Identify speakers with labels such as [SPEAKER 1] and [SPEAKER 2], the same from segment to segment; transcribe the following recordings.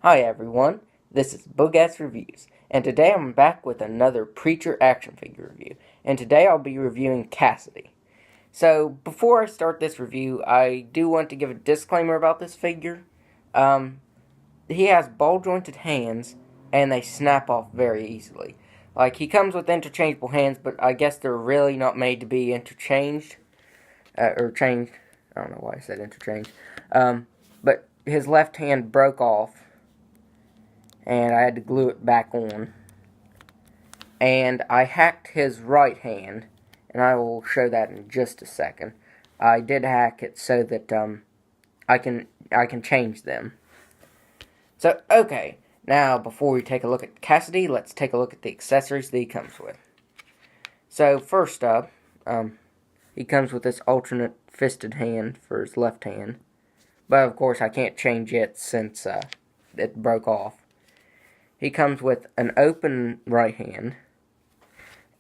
[SPEAKER 1] Hi everyone, this is Boogass Reviews, and today I'm back with another Preacher action figure review, and today I'll be reviewing Cassidy. So, before I start this review, I do want to give a disclaimer about this figure. He has ball-jointed hands, and they snap off very easily. Like, he comes with interchangeable hands, but I guess they're really not made to be interchanged, or changed. I don't know why I said interchanged. But his left hand broke off, and I had to glue it back on. And I hacked his right hand, and I will show that in just a second. I did hack it so that I can change them. So okay, now before we take a look at Cassidy, let's take a look at the accessories that he comes with. So first up, he comes with this alternate fisted hand for his left hand, but of course I can't change it since it broke off. He comes with an open right hand,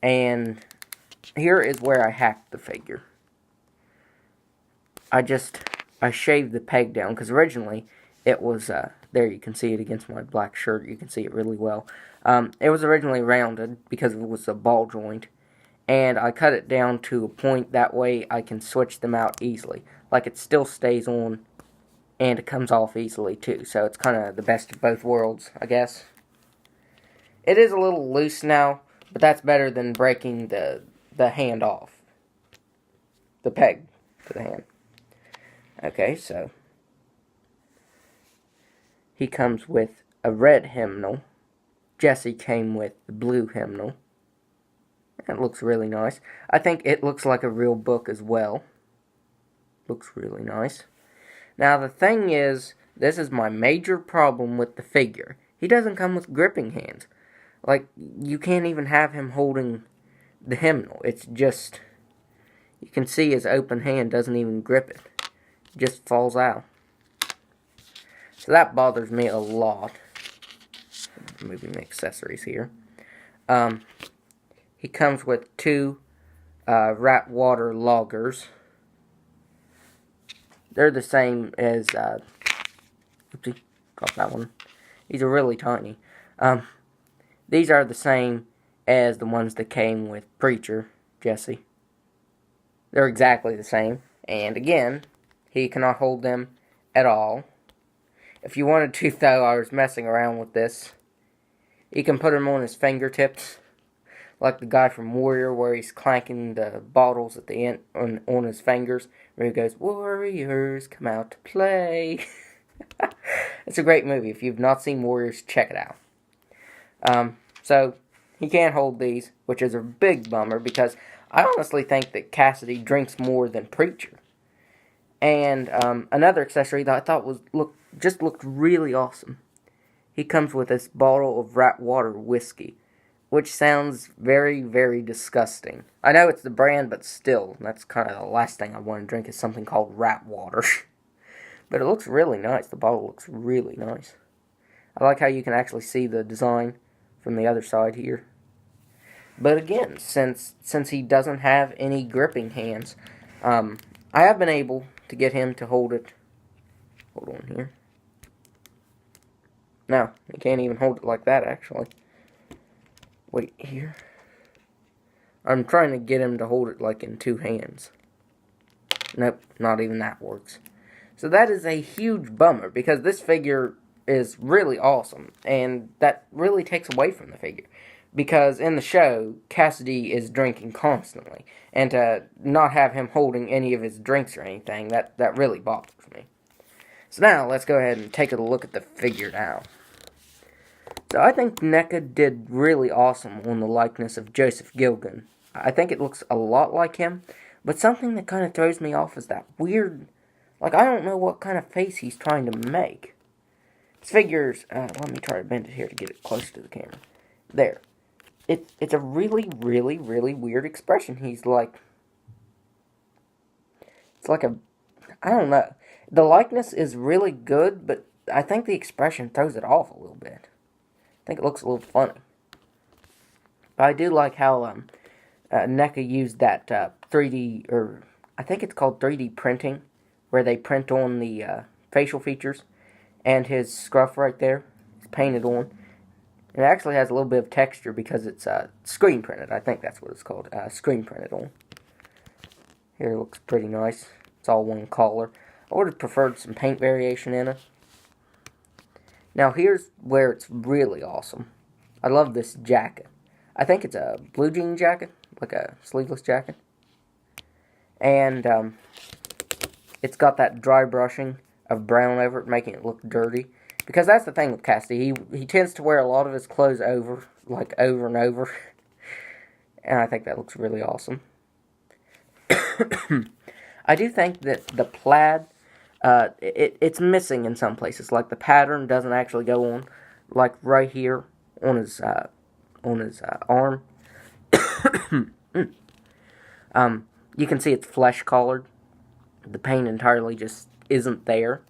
[SPEAKER 1] and here is where I hacked the figure. I shaved the peg down, because originally it was, there you can see it against my black shirt, you can see it really well. It was originally rounded, because it was a ball joint, and I cut it down to a point, that way I can switch them out easily. Like, it still stays on, and it comes off easily too, so it's kind of the best of both worlds, I guess. It is a little loose now, but that's better than breaking the hand off. The peg to the hand. Okay, so he comes with a red hymnal. Jesse came with the blue hymnal. That looks really nice. I think it looks like a real book as well. Looks really nice. Now the thing is, this is my major problem with the figure. He doesn't come with gripping hands. Like, you can't even have him holding the hymnal. It's just, you can see his open hand doesn't even grip it. It just falls out. So that bothers me a lot. Moving the accessories here. He comes with two rat water loggers. They're the same as, oopsie, dropped that one. These are really tiny. These are the same as the ones that came with Preacher, Jesse. They're exactly the same. And again, he cannot hold them at all. If you wanted to, though, I was messing around with this. He can put them on his fingertips, like the guy from Warrior, where he's clanking the bottles at the end on his fingers, where he goes, "Warriors, come out to play." It's a great movie. If you've not seen Warriors, check it out. So, he can't hold these, which is a big bummer, because I honestly think that Cassidy drinks more than Preacher. And another accessory that I thought looked really awesome. He comes with this bottle of rat water whiskey, which sounds very, very disgusting. I know it's the brand, but still, that's kind of the last thing I want to drink is something called rat water. But it looks really nice. The bottle looks really nice. I like how you can actually see the design from the other side here. But again, since he doesn't have any gripping hands, I have been able to get him to hold it. Hold on here. No, he can't even hold it like that, actually. Wait, here. I'm trying to get him to hold it like in two hands. Nope, not even that works. So that is a huge bummer, because this figure is really awesome, and that really takes away from the figure. Because in the show, Cassidy is drinking constantly, and to not have him holding any of his drinks or anything, that really bothers me. So now, let's go ahead and take a look at the figure now. So I think NECA did really awesome on the likeness of Joseph Gilgan. I think it looks a lot like him, but something that kind of throws me off is that weird, like, I don't know what kind of face he's trying to make. This figure's, let me try to bend it here to get it close to the camera. There. It's a really, really, really weird expression. He's like, it's like a, I don't know. The likeness is really good, but I think the expression throws it off a little bit. I think it looks a little funny. But I do like how NECA used that 3D, I think it's called 3D printing, where they print on the facial features. And his scruff right there is painted on. It actually has a little bit of texture because it's screen printed. I think that's what it's called. Screen printed on. Here it looks pretty nice. It's all one color. I would have preferred some paint variation in it. Now here's where it's really awesome. I love this jacket. I think it's a blue jean jacket, like a sleeveless jacket. And it's got that dry brushing of brown over it, making it look dirty. Because that's the thing with Cassidy. He tends to wear a lot of his clothes over and over. And I think that looks really awesome. I do think that the plaid, it's missing in some places. Like the pattern doesn't actually go on. Like right here on his arm. You can see it's flesh colored. The paint entirely just isn't there.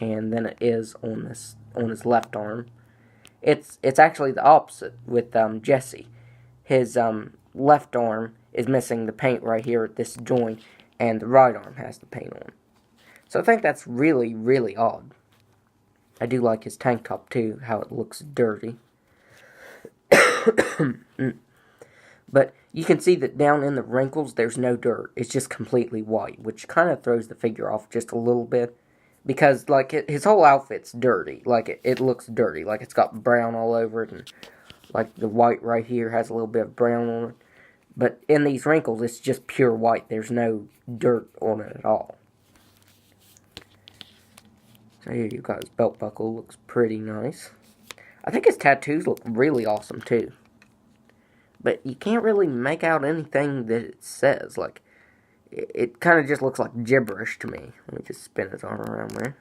[SPEAKER 1] And then it is on his left arm. It's actually the opposite with Jesse. His left arm is missing the paint right here at this joint, and the right arm has the paint on. So I think that's really, really odd. I do like his tank top too, how it looks dirty. But you can see that down in the wrinkles, there's no dirt. It's just completely white, which kind of throws the figure off just a little bit. Because, like, his whole outfit's dirty. Like, it looks dirty. Like, it's got brown all over it. And, like, the white right here has a little bit of brown on it. But in these wrinkles, it's just pure white. There's no dirt on it at all. So here you've got his belt buckle. Looks pretty nice. I think his tattoos look really awesome, too. But you can't really make out anything that it says. Like, it kind of just looks like gibberish to me. Let me just spin his arm around there.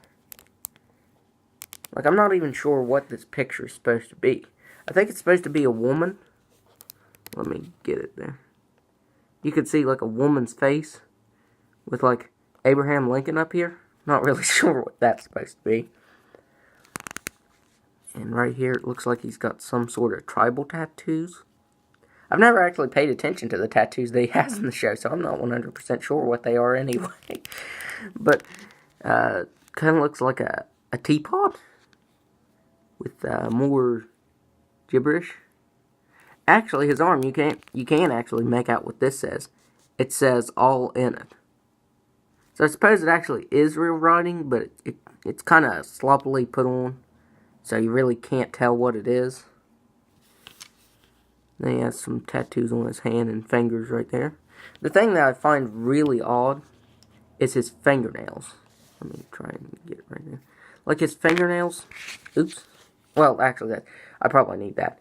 [SPEAKER 1] Like, I'm not even sure what this picture is supposed to be. I think it's supposed to be a woman. Let me get it there. You can see, like, a woman's face with, like, Abraham Lincoln up here. Not really sure what that's supposed to be. And right here, it looks like he's got some sort of tribal tattoos. I've never actually paid attention to the tattoos that he has in the show, so I'm not 100% sure what they are anyway. But, kind of looks like a teapot with more gibberish. Actually, his arm, you can actually make out what this says. It says all in it. So I suppose it actually is real writing, but it's kind of sloppily put on, so you really can't tell what it is. Then he has some tattoos on his hand and fingers right there. The thing that I find really odd is his fingernails. Let me try and get it right there. Like his fingernails. Oops. Well, actually, I probably need that.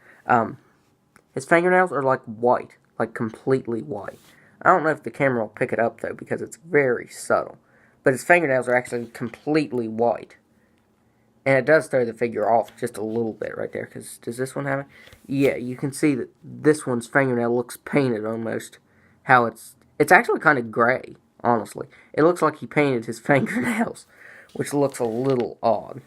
[SPEAKER 1] His fingernails are like white. Like completely white. I don't know if the camera will pick it up though because it's very subtle. But his fingernails are actually completely white. And it does throw the figure off just a little bit right there. Because does this one have it? Yeah, you can see that this one's fingernail looks painted almost. How it's actually kind of gray, honestly. It looks like he painted his fingernails, which looks a little odd.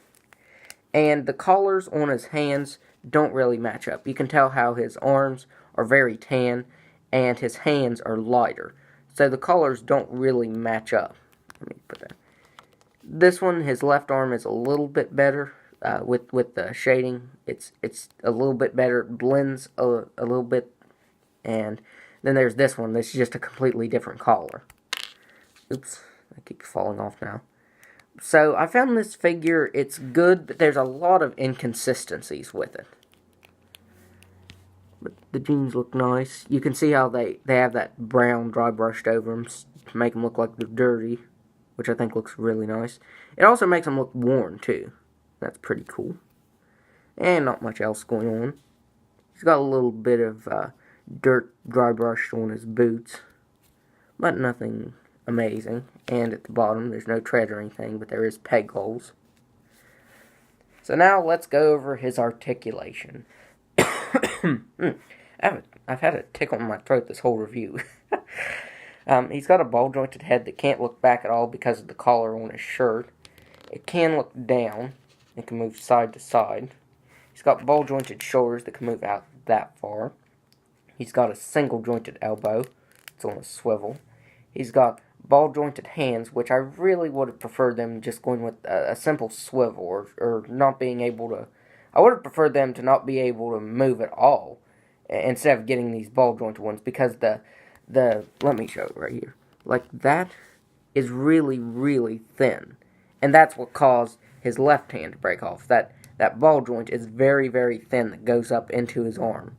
[SPEAKER 1] And the collars on his hands don't really match up. You can tell how his arms are very tan and his hands are lighter. So the collars don't really match up. Let me put that. This one, his left arm is a little bit better with the shading. It's a little bit better. It blends a little bit. And then there's this one. This is just a completely different collar. Oops, I keep falling off now. So I found this figure. It's good, but there's a lot of inconsistencies with it. But the jeans look nice. You can see how they have that brown dry brushed over them to make them look like they're dirty, which I think looks really nice. It also makes them look worn, too. That's pretty cool. And not much else going on. He's got a little bit of dirt dry brushed on his boots, but nothing amazing. And at the bottom, there's no tread or anything, but there is peg holes. So now let's go over his articulation. I've had a tickle in my throat this whole review. He's got a ball-jointed head that can't look back at all because of the collar on his shirt. It can look down. It can move side to side. He's got ball-jointed shoulders that can move out that far. He's got a single-jointed elbow. It's on a swivel. He's got ball jointed hands, which I really would have preferred them just going with a simple swivel, or not being able to. I would have preferred them to not be able to move at all, instead of getting these ball jointed ones, because the let me show it right here. Like, that is really, really thin, and that's what caused his left hand to break off. That ball joint is very, very thin that goes up into his arm.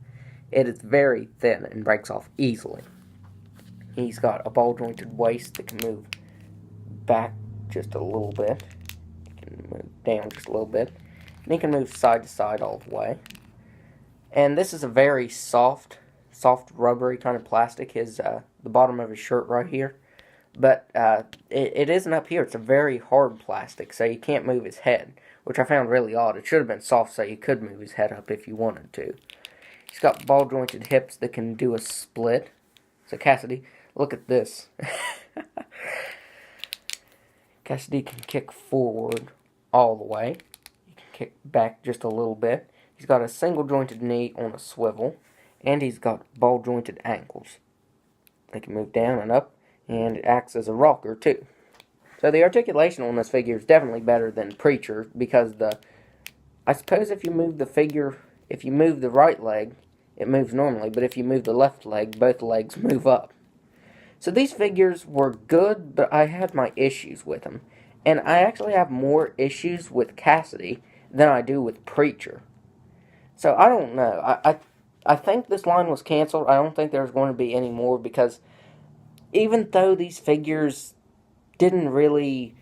[SPEAKER 1] It is very thin and breaks off easily. He's got a ball jointed waist that can move back just a little bit. He can move down just a little bit. And he can move side to side all the way. And this is a very soft, rubbery kind of plastic. The bottom of his shirt right here. But it isn't up here. It's a very hard plastic, so you can't move his head, which I found really odd. It should have been soft so you could move his head up if you wanted to. He's got ball jointed hips that can do a split. So Cassidy, look at this. Cassidy can kick forward all the way. He can kick back just a little bit. He's got a single jointed knee on a swivel. And he's got ball jointed ankles. They can move down and up. And it acts as a rocker too. So the articulation on this figure is definitely better than Preacher, because I suppose if you move the right leg, it moves normally, but if you move the left leg, both legs move up. So these figures were good, but I had my issues with them. And I actually have more issues with Cassidy than I do with Preacher. So I don't know. I think this line was canceled. I don't think there's going to be any more, because even though these figures didn't really...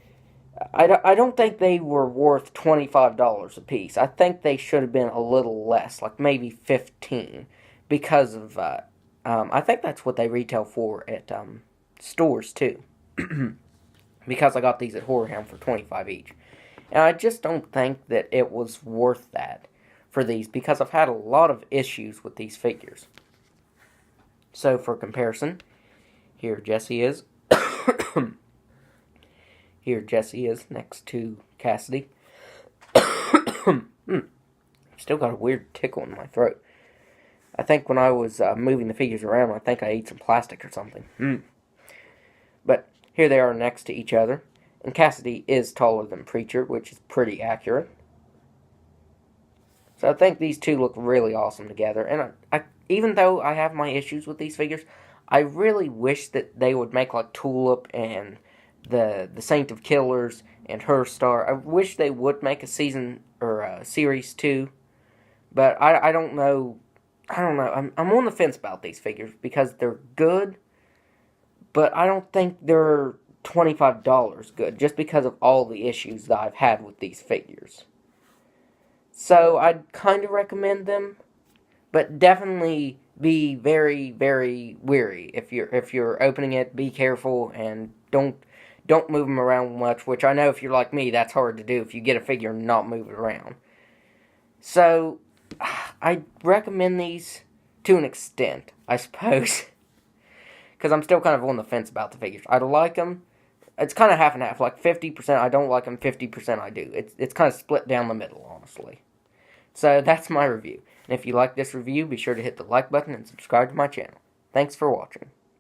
[SPEAKER 1] I don't think they were worth $25 a piece. I think they should have been a little less, like maybe $15, because of... I think that's what they retail for at stores, too. Because I got these at Horror Hound for $25 each. And I just don't think that it was worth that for these, because I've had a lot of issues with these figures. So, for comparison, here Jesse is. Here Jesse is next to Cassidy. Still got a weird tickle in my throat. I think when I was moving the figures around, I think I ate some plastic or something. But here they are next to each other. And Cassidy is taller than Preacher, which is pretty accurate. So I think these two look really awesome together. And I even though I have my issues with these figures, I really wish that they would make like Tulip and the Saint of Killers and Her Star. I wish they would make a season or a series 2. But I don't know. I don't know. I'm on the fence about these figures, because they're good, but I don't think they're $25 good, just because of all the issues that I've had with these figures. So I'd kind of recommend them, but definitely be very, very wary if you're opening it. Be careful and don't move them around much. Which I know if you're like me, that's hard to do if you get a figure and not move it around. So I recommend these to an extent, I suppose, because I'm still kind of on the fence about the figures. I like them. It's kind of half and half, like 50% I don't like them, 50% I do. It's kind of split down the middle, honestly. So that's my review. And if you like this review, be sure to hit the like button and subscribe to my channel. Thanks for watching.